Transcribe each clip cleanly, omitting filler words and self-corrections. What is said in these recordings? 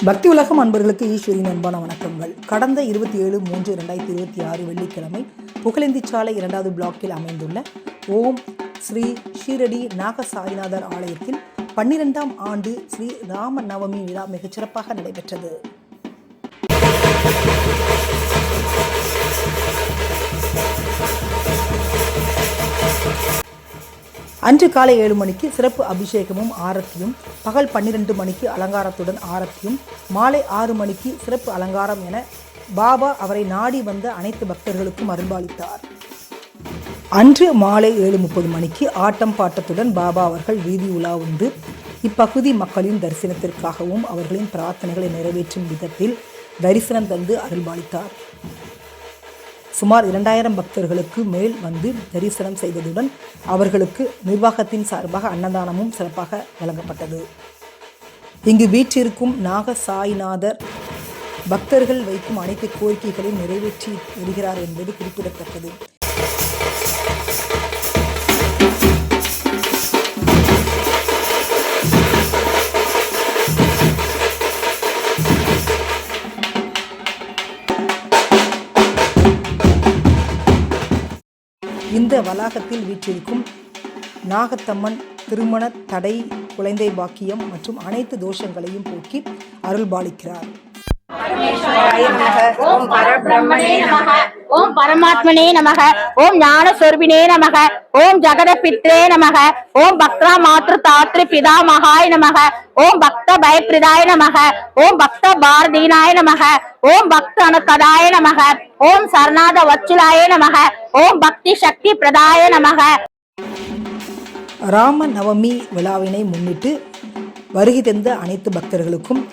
பக்தி உலகம் அன்பர்களுக்கு ஈஸ்வரின் அன்பான வணக்கங்கள். கடந்த 27/3/2026 வெள்ளிக்கிழமை புகழேந்தி சாலை 2வது பிளாக்கில் அமைந்துள்ள ஓம் ஸ்ரீ ஷீரடி நாக சாய்நாதர் ஆலயத்தில் 12ஆம் ஆண்டு ஸ்ரீ ராம நவமி விழா மிகச் சிறப்பாக நடைபெற்றது. அன்று காலை 7 மணிக்கு சிறப்பு அபிஷேகமும் ஆரத்தியும், பகல் 12 மணிக்கு அலங்காரத்துடன் ஆரத்தியும், மாலை 6 மணிக்கு சிறப்பு அலங்காரம் என பாபா அவரை நாடி வந்த அனைத்து பக்தர்களுக்கும் அருள்பாலித்தார். அன்று மாலை 7:30 மணிக்கு ஆட்டம் பாட்டத்துடன் பாபா அவர்கள் வீதி உலா வந்து இப்பகுதி மக்களின் தரிசனத்திற்காகவும் அவர்களின் பிரார்த்தனைகளை நிறைவேற்றும் விதத்தில் தரிசனம் தந்து அருள்பாலித்தார். சுமார் 2000 பக்தர்களுக்கு மேல் வந்து தரிசனம் செய்ததுடன் அவர்களுக்கு நிர்வாகத்தின் சார்பாக அன்னதானமும் சிறப்பாக வழங்கப்பட்டது. இங்கு வீற்றிருக்கும் நாக சாய்நாதர் பக்தர்கள் வைக்கும் அனைத்து கோரிக்கைகளையும் நிறைவேற்றி வருகிறார் என்பது குறிப்பிடத்தக்கது. இந்த வளாகத்தில் வீற்றிருக்கும் நாகத்தம்மன் திருமண தடை, குழந்தை பாக்கியம் மற்றும் அனைத்து தோஷங்களையும் போக்கி அருள்பாலிக்கிறார். ஓம் பரபிரம்மனே நமக, ஓம் பரமாத்மனே நமக, ஓம் ஞான சொரூபினே நமக, ஓம் ஜகத பித்ரே நமக, ஓம் பக்தா மாத்ரு தாத்ரி பிதா மகாய நமக, ஓம் பக்த பயப்பிரதாய நமக, ஓம் பக்த பாரதீனாய நமக, ஓம் பக்த அனுகதாய நமக, ஓம் சரணாத வச்சுலாய நமக, ஓம் பக்தி சக்தி பிரதாய நமக. ராம நவமி விழாவினை முன்னிட்டு வருகை தந்த அனைத்து பக்தர்களுக்கும்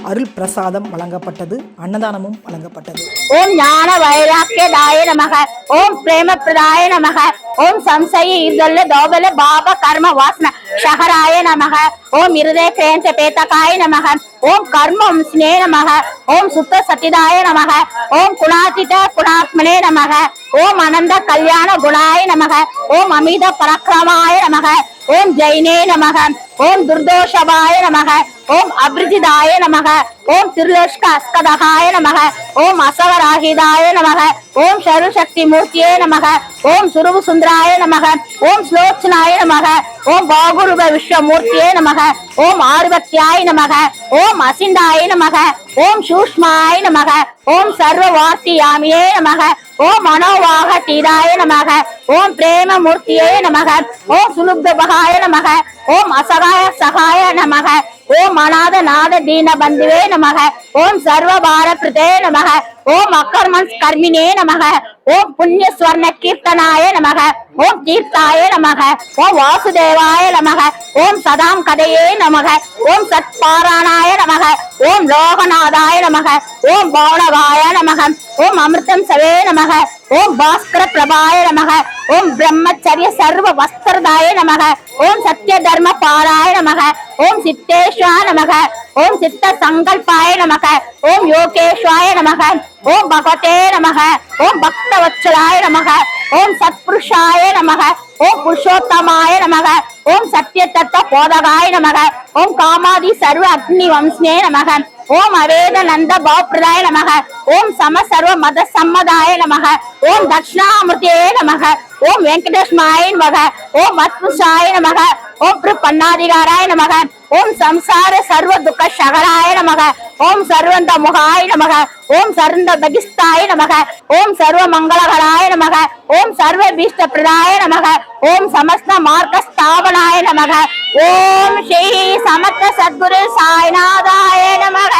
அருள் பிரசாதம் வழங்கப்பட்டது, அன்னதானமும் வழங்கப்பட்டது. ஓம் ஞான வைராக்கியதாய நமக, ஓம் பிரேம பிரதாய நமக, ஓம் சம்சய இருதல்ல தோபல பாப கர்ம வாசன ஷஹராய நமக, ஓம் இருதய கிரேந்த பேதகாய நமக, ஓம் கர்ம வம்சினே நமக, ஓம் சுத்த சத்திதாய நமக, ஓம் குணாதித குணாத்மனே நமக, ஓம் அனந்த கல்யாண குணாய நமக, ஓம் அமித பரக்கிரமாய நமக, ஓம் ஜெயினே நமக, ஓம் துர்தோஷபாய நமக, ஓம் அபிருஜிதாய நமக, ஓம் திருலஷ்க அஸ்கதகாய நமக, ஓம் அசவராகிதாய நமக, ஓம் சருசக்தி மூர்த்தியே நமக, ஓம் சுருபு சுந்தராய நமக, ஓம் ஸ்லோச்சனாய நமக, ஓம் பாகுருப விஸ்வமூர்த்தியே நமக, ஓம் ஆர்வத்தியாய நமக, ஓம் அசிந்தாய நமக, ஓம் சூஷ்மாய நமக, ஓம் சர்வ வார்த்தியாமியே நமக, ஓம் மனோவாக தீராய நமக, ஓம் பிரேம மூர்த்தியே நமக, ஓம் சுலுப்தபகாய நமக, ஓம் அசகாய சகாய நமக, ஓம் அநாத நாத தீன பந்துவே நமக, ஓம் சர்வ பாரபிருதே நமக, ஓம் அகர்மன்ஸ் கர்மினே நமக, ஓம் புண்ணிய ஸ்வர்ண கீர்த்தனாய நமக, ஓம் தீர்த்தாய நமக, ஓம் வாசுதேவாய நமக, ஓம் சதாம் கதையே நமக, ஓம் சத்பாராயணாய நமக, ஓம் லோகநாதாய நமக, ஓம் பௌனகாய நமக, ஓம் அமிர்தம் சவே நமக, ஓம் பாஸ்கர பிரபாய நமக, ஓம் பிரம்மச்சரிய சர்வ வஸ்திரதாய நமக, ஓம் சத்ய தர்ம பாராய நமக, ஓம் சித்தேஸ்வா நமக, ஓம் சித்த சங்கல்பாய நமக, ஓம் யோகேஸ்வாய நமக, ஓம் பகவதே நமக, ஓம் பக்த வத்சலாய நமக, ஓம் சத்புருஷாய நமக, ஓம் புருஷோத்தமாய நமக, ஓம் சத்ய தத்துவ போதகாய நமக, ஓம் காமாதி சர்வ அக்னி வம்சனே நமக, ஓம் அவேத நந்த பவப்பிரதாய நமக, ஓம் சம சர்வ மத சம்மதாய நமக, ஓம் தட்சிணாமூர்த்தியே நமக, ஓம் வெங்கடேஷ்மாய நமக, ஓம் அத்புஷாய நமக, ஓம் பன்னாதிகாராய நமக, ஓம் சம்சார சர்வ துக்க சகராய நமக, ஓம் சர்வந்த முகாய நமக, ஓம் சர்வந்த பகிஸ்தாய நமக, ஓம் சர்வ மங்களகராய நமக, ஓம் சர்வ பீஷ்ட பிரதாய நமக, ஓம் சமஸ்த மார்க்க ஸ்தாபனாய நமக, ஓம் ஸ்ரீ சமத்த சத்குரு சாய்நாதாய நமக.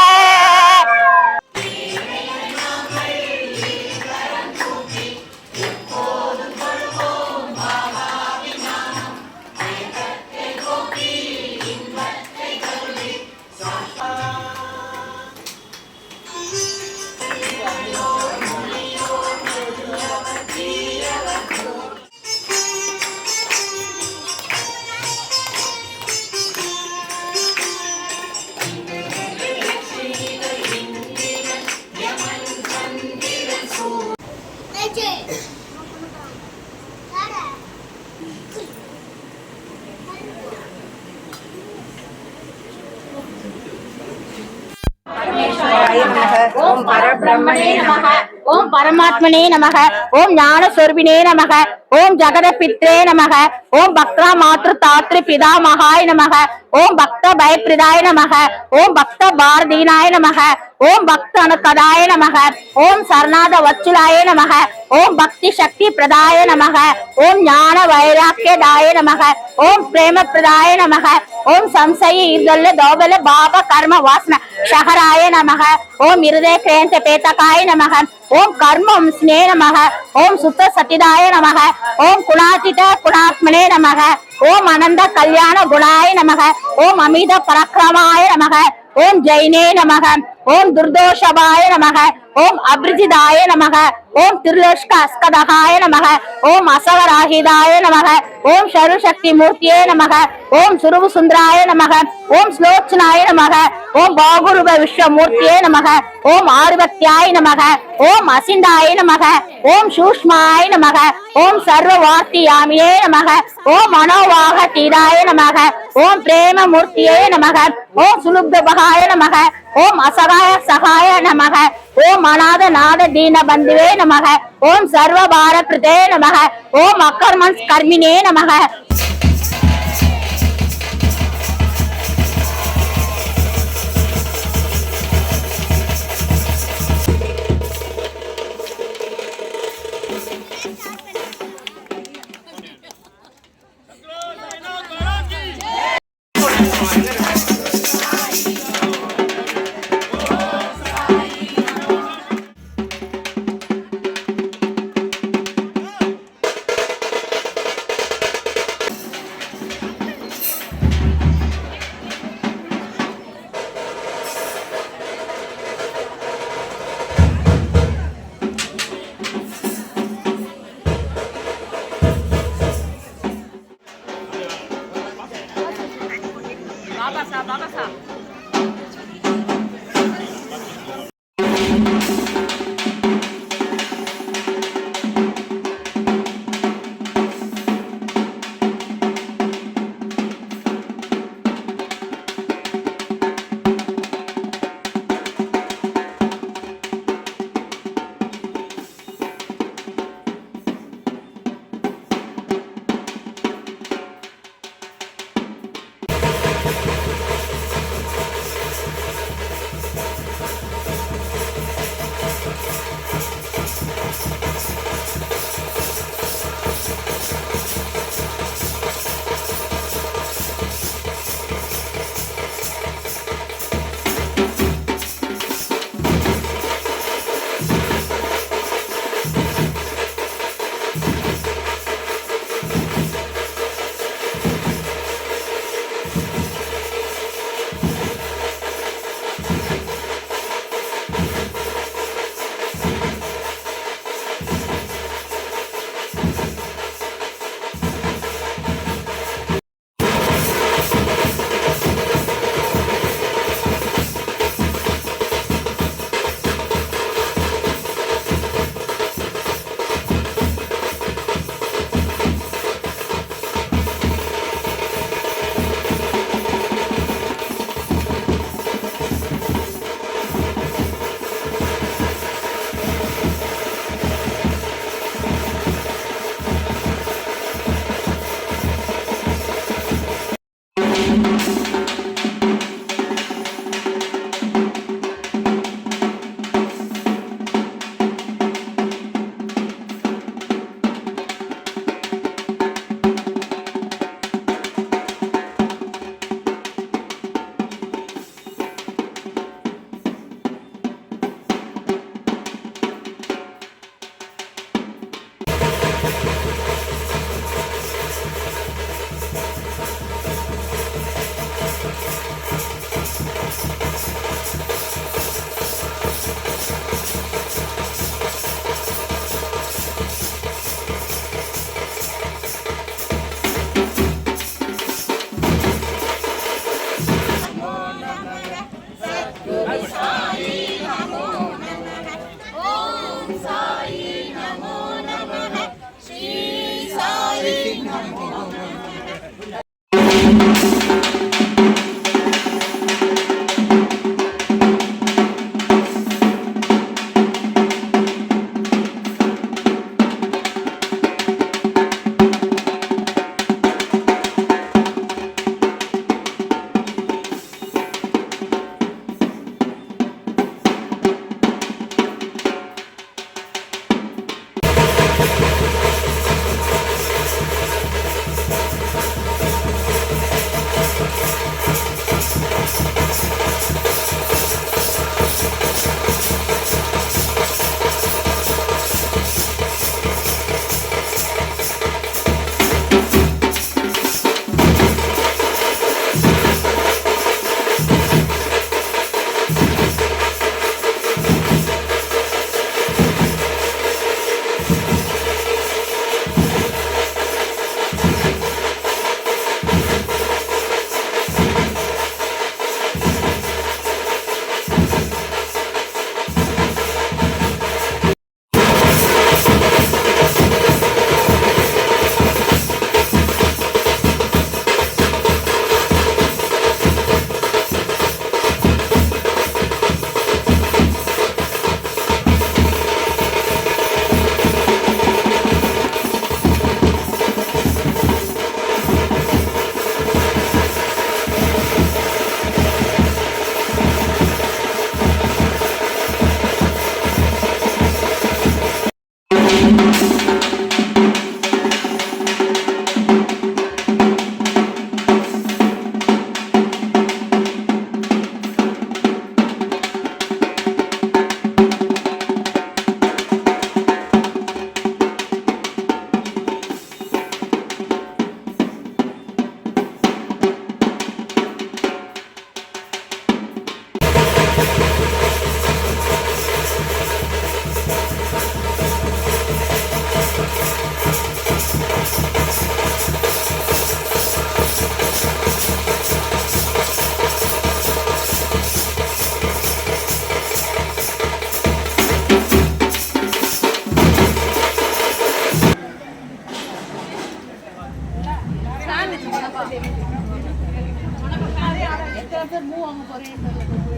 நமக ஓம் பரபிரம்மணே நமக ஓம் பரமாத்மனே நமக ஓம் ஞான சொரூபினே நமக ஓம் ஜகதபித்ரே நமக ஓம் பக்தா மாத்ரு தாத்ரி பிதாமகாய நமக ஓம் பக்த பயப்பிரதாய நமக ஓம் பக்த பாரதீனாய நமக ஓம் பக்த அனுகதாய நமக ஓம் சரணாத வச்சுலாய நமக ஓம் பக்தி சக்தி பிரதாய நமக ஓம் ஞான வைராக்கியதாய நமக ஓம் பிரேம பிரதாய நமக ஓம் சம்சய ஈர்தல்ல தோபல பாப கர்ம வாசன ஷஹராய நமக ஓம் இருதய கிரேந்த பேதகாய நமக ஓம் கர்மம் ஸ்னே நமக ஓம் சுத்த சத்திதாய நமக ஓம் குணாதித குணாத்மனே நமக ஓம் அனந்த கல்யாண குணாய நமக ஓம் அமித பரக்கிரமாய நமக ஓம் ஜெயினே நமக ஓம் துர்தோஷபாய நமக ஓம் அபிருஜிதாய நமக ஓம் திருலோஷ்க அஸ்கதகாய நமக ஓம் அசவராகிதாய நமக ஓம் சர்வசக்தி மூர்த்தியே நமக ஓம் சுருபு சுந்தராய நமக ஓம் ஸ்லோச்சனாய நமக ஓம் பாகுருப விஸ்வமூர்த்தியே நமக ஓம் ஆறுபத்தியாய நமக ஓம் அசிந்தாய நமக ஓம் சூஷ்மாய நமக ஓம் சர்வ வார்த்தியாமியே நமக ஓம் மனோவாக தீராய நமக ஓம் பிரேம மூர்த்தியே நமக ஓம் சுலுப்தபகாய நமக ஓம் அசகாய சகாய நமக ஓம் அநாத நாத தீன பந்துவே நமக ஓம் சர்வ பாரகிருதே நமக ஓம் அக்கர்மன்ஸ் கர்மினே நமக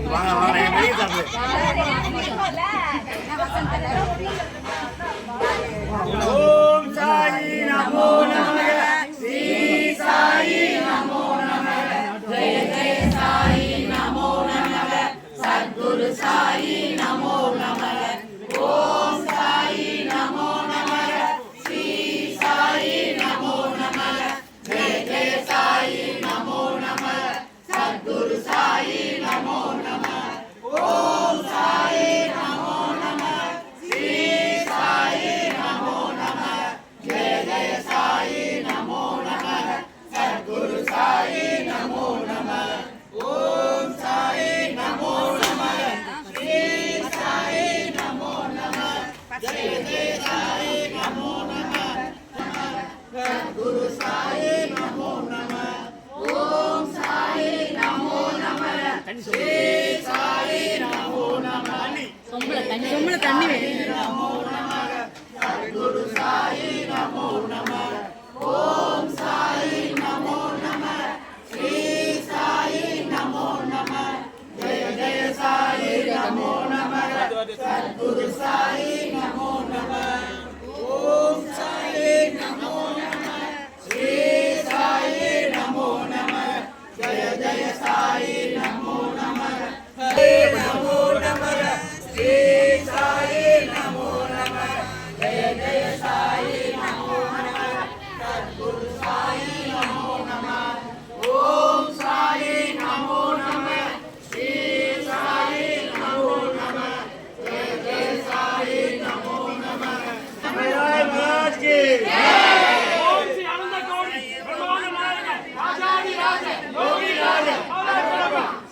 வாங்க வாங்க வெளியே சாப்பிடு. ஓம் சாயி நமோ நமக ஸ்ரீ சாயி நமோ நமக ஜெய ஜெய சாயி நமோ நமக சத்குரு சாயி நமோ நமக ஓம் சாயி நமோ நமக ஸ்ரீ சாயி நமோ நமக ஜெய ஜெய சாயி நமோ நமக சத்குரு சாயி நமோ நமக ஓம் சாயி நமோ நமக ஸ்ரீ சாயி நமோ நமக ஜெய ஜெய சாயி நமோ நமக சத்குரு சாயி நமோ நமக ஓம் சாயி நமோ நமக ஸ்ரீ சாயி நமோ நமக ஜெய ஜெய சாயி நமோ நமக சத்குரு சாயி நமோ நமக ஓம் சாயி நமோ நமக ஸ்ரீ சாயி நமோ நமக நமோ நமக சத்குரு சாயி நமோ நமக ஓம் சாயி நமோ நமக ஸ்ரீ சாயி நமோ நமக ஜெய ஜெய சாயி நமோ நமக சத்குரு சாயி நமோ நமக ஓம் சாயி நமோ நமக ஸ்ரீ சாயி நமோ நமக ஜெய ஜெய சாயி நமோ நமக நமோ நமக ஸ்ரீ சாயி நமோ நமக ஜெய ஜெய சாயி நமோ நமக சத்குரு சாயி நமோ நமக ஓம் சாயி நமோ நமக ஸ்ரீ சாயி நமோ நமக ஜெய ஜெய சாயி நமோ நமக महाराज की ओम श्री आनंद गौरी भगवान नारायण राजाधि राज योगी राज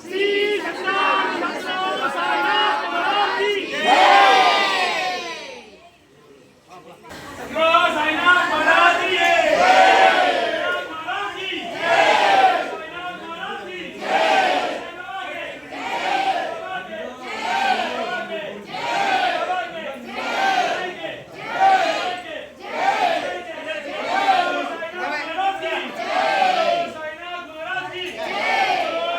श्री सत्यनारायण सत्संग साईनाथ महाराज की जय साईनाथ महाराज की जय महाराज की जय साईनाथ महाराज की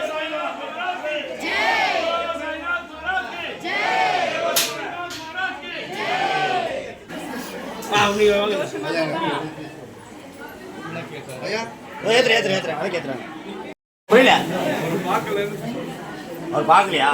புரியல அவர் பார்க்கலையா